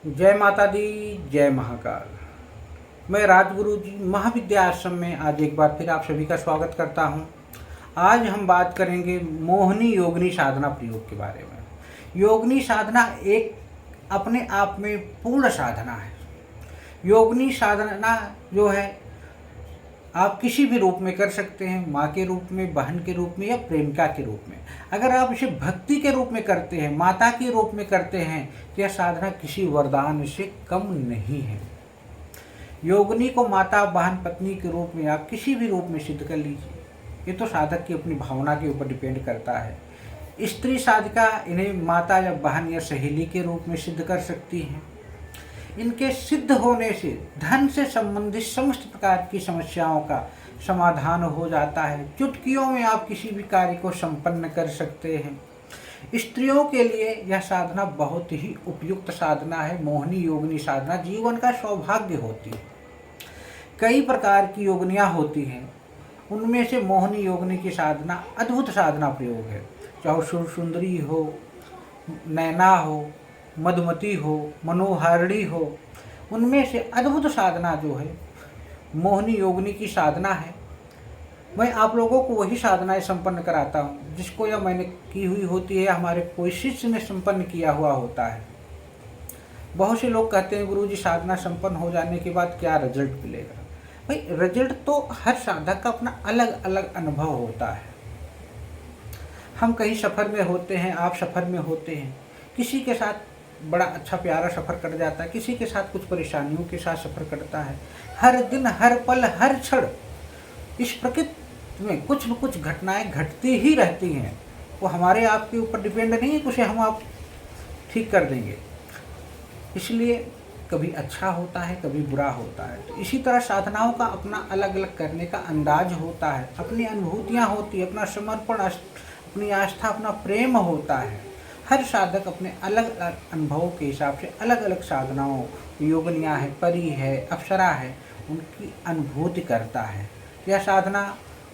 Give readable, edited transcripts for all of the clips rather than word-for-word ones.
जय माता दी, जय महाकाल। मैं राजगुरु जी महाविद्या आश्रम में आज एक बार फिर आप सभी का स्वागत करता हूं। आज हम बात करेंगे मोहिनी योगिनी साधना प्रयोग के बारे में। योगिनी साधना एक अपने आप में पूर्ण साधना है। योगिनी साधना जो है आप किसी भी रूप में कर सकते हैं, माँ के रूप में, बहन के रूप में या प्रेमिका के रूप में। अगर आप इसे भक्ति के रूप में करते हैं, माता के रूप में करते हैं, तो यह साधना किसी वरदान से कम नहीं है। योगिनी को माता, बहन, पत्नी के रूप में आप किसी भी रूप में सिद्ध कर लीजिए। ये तो साधक की अपनी भावना के ऊपर डिपेंड करता है। स्त्री साधिका इन्हें माता या बहन या सहेली के रूप में सिद्ध कर सकती हैं। इनके सिद्ध होने से धन से संबंधित समस्त प्रकार की समस्याओं का समाधान हो जाता है। चुटकियों में आप किसी भी कार्य को संपन्न कर सकते हैं। स्त्रियों के लिए यह साधना बहुत ही उपयुक्त साधना है। मोहिनी योगिनी साधना जीवन का सौभाग्य होती है। कई प्रकार की योगिनियाँ होती हैं, उनमें से मोहिनी योगिनी की साधना अद्भुत साधना प्रयोग है। चाहे सुरसुंदरी हो, नैना हो, मधुमती हो, मनोहारिणी हो, उनमें से अद्भुत साधना जो है मोहिनी योगिनी की साधना है। मैं आप लोगों को वही साधनाएं संपन्न कराता हूँ जिसको या मैंने की हुई होती है, हमारे कोई शिष्य ने संपन्न किया हुआ होता है। बहुत से लोग कहते हैं गुरुजी साधना संपन्न हो जाने के बाद क्या रिजल्ट मिलेगा। भाई रिजल्ट तो हर साधक का अपना अलग अलग अनुभव होता है। हम कहीं सफ़र में होते हैं, आप सफ़र में होते हैं, किसी के साथ बड़ा अच्छा प्यारा सफ़र कट जाता है, किसी के साथ कुछ परेशानियों के साथ सफ़र कटता है। हर दिन, हर पल, हर क्षण इस प्रकृति में कुछ न कुछ घटनाएं घटती ही रहती हैं। वो हमारे आपके ऊपर डिपेंड नहीं है, कुछ हम आप ठीक कर देंगे। इसलिए कभी अच्छा होता है, कभी बुरा होता है। तो इसी तरह साधनाओं का अपना अलग अलग करने का अंदाज होता है, अपनी अनुभूतियाँ होती है, अपना समर्पण, अपनी आस्था, अपना प्रेम होता है। हर साधक अपने अलग अलग अनुभवों के हिसाब से अलग अलग साधनाओं, योगिनियाँ है, परी है, अप्सरा है, उनकी अनुभूति करता है। यह साधना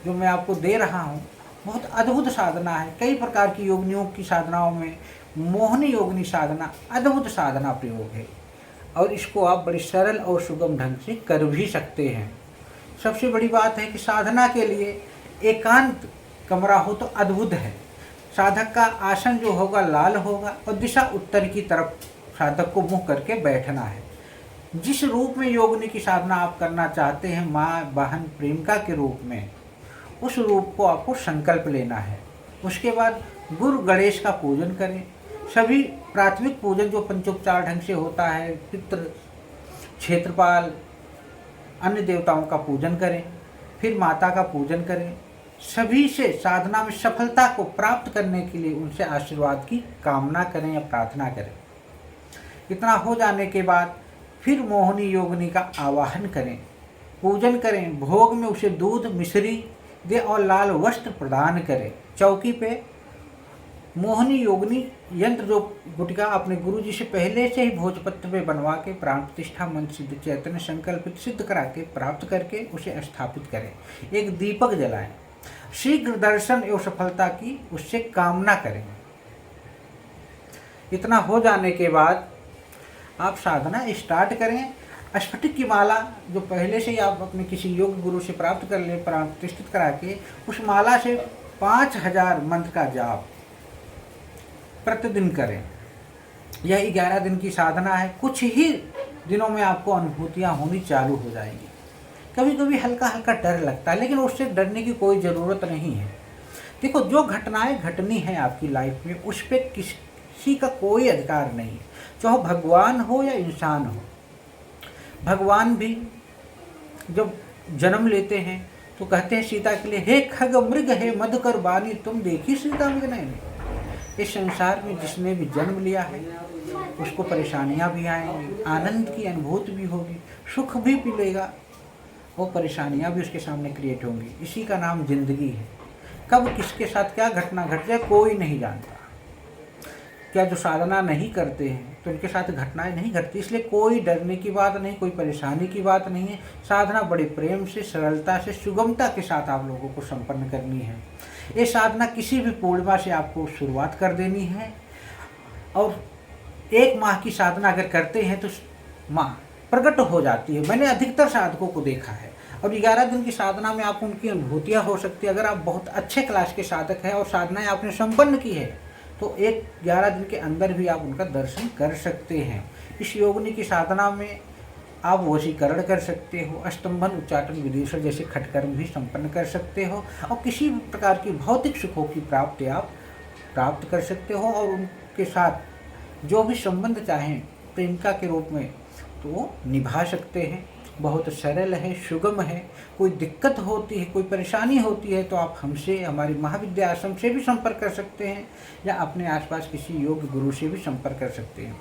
जो मैं आपको दे रहा हूँ बहुत अद्भुत साधना है। कई प्रकार की योगिनियों की साधनाओं में मोहिनी योगिनी साधना अद्भुत साधना प्रयोग है और इसको आप बड़ी सरल और सुगम ढंग से कर भी सकते हैं। सबसे बड़ी बात है कि साधना के लिए एकांत कमरा हो तो अद्भुत है। साधक का आसन जो होगा लाल होगा और दिशा उत्तर की तरफ साधक को मुँह करके बैठना है। जिस रूप में योगिनी की साधना आप करना चाहते हैं, माँ, बहन, प्रेमिका के रूप में, उस रूप को आपको संकल्प लेना है। उसके बाद गुरु गणेश का पूजन करें। सभी प्राथमिक पूजन जो पंचोपचार ढंग से होता है, पितृ, क्षेत्रपाल, अन्य देवताओं का पूजन करें। फिर माता का पूजन करें। सभी से साधना में सफलता को प्राप्त करने के लिए उनसे आशीर्वाद की कामना करें या प्रार्थना करें। इतना हो जाने के बाद फिर मोहिनी योगिनी का आवाहन करें, पूजन करें, भोग में उसे दूध, मिश्री दे और लाल वस्त्र प्रदान करें। चौकी पे मोहिनी योगिनी यंत्र जो गुटिका अपने गुरु जी से पहले से ही भोजपत्र में बनवा के प्राण प्रतिष्ठा मंत्र सिद्ध चैतन्य संकल्पित सिद्ध करा के प्राप्त करके उसे स्थापित करें। एक दीपक जलाएं। शीघ्र दर्शन एवं सफलता की उससे कामना करें। इतना हो जाने के बाद आप साधना स्टार्ट करें। स्फटिक की माला जो पहले से ही आप अपने किसी योग गुरु से प्राप्त कर ले, प्राण प्रतिष्ठित करा के उस माला से 5000 मंत्र का जाप प्रतिदिन करें। यह 11 दिन की साधना है। कुछ ही दिनों में आपको अनुभूतियाँ होनी चालू हो जाएंगी। कभी कभी हल्का हल्का डर लगता है, लेकिन उससे डरने की कोई ज़रूरत नहीं है। देखो, जो घटनाएं घटनी है आपकी लाइफ में उस पर किसी का कोई अधिकार नहीं है, चाहे भगवान हो या इंसान हो। भगवान भी जब जन्म लेते हैं तो कहते हैं सीता के लिए, हे खग मृग हे मधुकर वाणी, तुम देखी सीता मृग नहीं। इस संसार में जिसने भी जन्म लिया है उसको परेशानियां भी आएंगी, आनंद की अनुभूति भी होगी, सुख भी मिलेगा, वो परेशानियां भी उसके सामने क्रिएट होंगी। इसी का नाम जिंदगी है। कब किसके साथ क्या घटना घट जाए कोई नहीं जानता। क्या जो साधना नहीं करते हैं तो उनके साथ घटनाएं नहीं घटती, इसलिए कोई डरने की बात नहीं, कोई परेशानी की बात नहीं है। साधना बड़े प्रेम से, सरलता से, सुगमता के साथ आप लोगों को संपन्न करनी है। ये साधना किसी भी पूर्णिमा से आपको शुरुआत कर देनी है और 1 माह की साधना अगर करते हैं तो माँ प्रकट हो जाती है। मैंने अधिकतर साधकों को देखा है। और 11 दिन की साधना में आप उनकी अनुभूतियाँ हो सकती है। अगर आप बहुत अच्छे क्लास के साधक हैं और साधनाएं आपने संपन्न की है तो 11 दिन के अंदर भी आप उनका दर्शन कर सकते हैं। इस योगिनी की साधना में आप वशीकरण कर सकते हो, अष्टंभन उच्चाटन विदेशर जैसे खटकर्म भी संपन्न कर सकते हो और किसी भी प्रकार की भौतिक सुखों की प्राप्ति आप प्राप्त कर सकते हो और उनके साथ जो भी संबंध चाहें प्रेमिका के रूप में तो निभा सकते हैं। बहुत सरल है, सुगम है। कोई दिक्कत होती है, कोई परेशानी होती है तो आप हमसे, हमारी महाविद्या आश्रम से भी संपर्क कर सकते हैं या अपने आसपास किसी योग्य गुरु से भी संपर्क कर सकते हैं।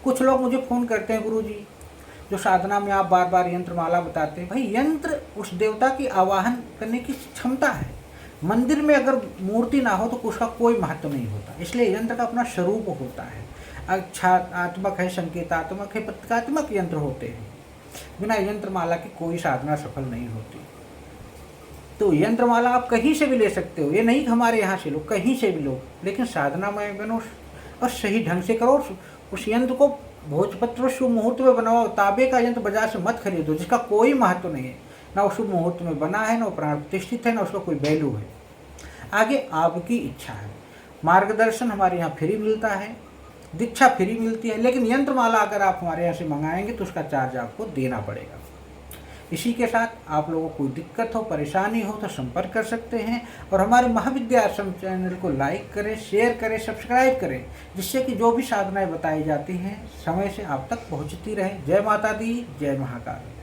कुछ लोग मुझे फ़ोन करते हैं, गुरु जी जो साधना में आप बार बार यंत्र माला बताते हैं, भाई यंत्र उस देवता की आवाहन करने की क्षमता है। मंदिर में अगर मूर्ति ना हो तो उसका कोई महत्व नहीं होता, इसलिए यंत्र का अपना स्वरूप होता है। आत्मक है, संकेतात्मक है, प्रतीकात्मक यंत्र होते हैं। बिना यंत्र माला की कोई साधना सफल नहीं होती। तो यंत्र माला आप कहीं से भी ले सकते हो, ये नहीं कि हमारे यहाँ से लो, कहीं से भी लो, लेकिन साधना में बनो और सही ढंग से करो। उस यंत्र को भोजपत्र शुभ मुहूर्त में बनाओ। तांबे का यंत्र बाजार से मत खरीदो जिसका कोई महत्व नहीं है, ना वो शुभ मुहूर्त में बना है, ना वो प्राण प्रतिष्ठित है, ना उसका कोई वैल्यू है। आगे आपकी इच्छा है। मार्गदर्शन हमारे यहाँ फ्री मिलता है, दीक्षा फ्री मिलती है, लेकिन यंत्र माला अगर आप हमारे यहाँ से मंगाएंगे तो उसका चार्ज आपको देना पड़ेगा। इसी के साथ आप लोगों को कोई दिक्कत हो, परेशानी हो तो संपर्क कर सकते हैं और हमारे महाविद्या आश्रम चैनल को लाइक करें, शेयर करें, सब्सक्राइब करें, जिससे कि जो भी साधनाएं बताई जाती हैं समय से आप तक पहुंचती रहें। जय माता दी, जय महाकाल।